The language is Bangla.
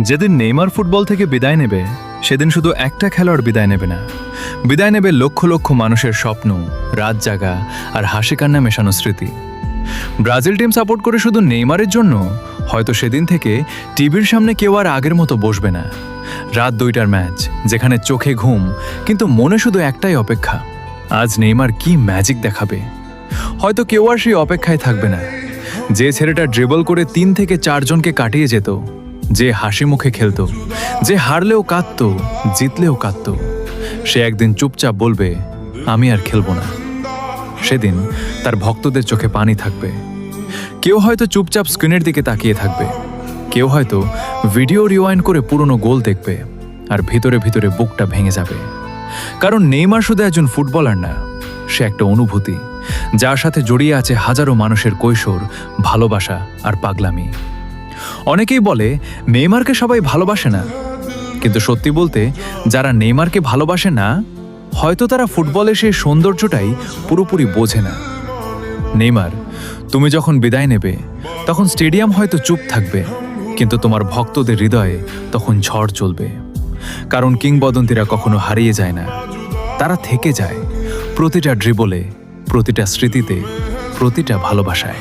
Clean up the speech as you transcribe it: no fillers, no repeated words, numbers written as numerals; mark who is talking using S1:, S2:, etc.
S1: যেদিন নেইমার ফুটবল থেকে বিদায় নেবে সেদিন শুধু একটা খেলোয়াড় বিদায় নেবে না, বিদায় নেবে লক্ষ লক্ষ মানুষের স্বপ্ন, রাত জাগা আর হাসি কান্না মেশানো স্মৃতি। ব্রাজিল টিম সাপোর্ট করে শুধু নেইমারের জন্য হয়তো সেদিন থেকে টিভির সামনে কেউ আর আগের মতো বসবে না। রাত 2টার ম্যাচ, যেখানে চোখে ঘুম কিন্তু মনে শুধু একটাই অপেক্ষা, আজ নেইমার কি ম্যাজিক দেখাবে। হয়তো কেউ আর সেই অপেক্ষায় থাকবে না। যে ছেলেটা ড্রিবল করে 3 থেকে 4 জনকে কাটিয়ে যেত, যে হাসি মুখে খেলতো, যে হারলেও কাঁদতো, জিতলেও কাঁদতো, সে একদিন চুপচাপ বলবে, আমি আর খেলবো না। সেদিন তার ভক্তদের চোখে পানি থাকবে। কেউ হয়তো চুপচাপ স্ক্রিনের দিকে তাকিয়ে থাকবে, কেউ হয়তো ভিডিও রিওয়াইন্ড করে পুরনো গোল দেখবে, আর ভিতরে ভিতরে বুকটা ভেঙে যাবে। কারণ নেইমার শুধু একজন ফুটবলার না, সে একটা অনুভূতি, যার সাথে জড়িয়ে আছে হাজারো মানুষের কৈশোর, ভালোবাসা আর পাগলামি। অনেকেই বলে নেইমারকে সবাই ভালোবাসে না, কিন্তু সত্যি বলতে যারা নেইমারকে ভালোবাসে না, হয়তো তারা ফুটবলের সেই সৌন্দর্যটাই পুরোপুরি বোঝে না। নেইমার, তুমি যখন বিদায় নেবে তখন স্টেডিয়াম হয়তো চুপ থাকবে, কিন্তু তোমার ভক্তদের হৃদয়ে তখন ঝড় চলবে। কারণ কিংবদন্তিরা কখনো হারিয়ে যায় না, তারা থেকে যায় প্রতিটা ড্রিবলে, প্রতিটা স্মৃতিতে, প্রতিটা ভালোবাসায়।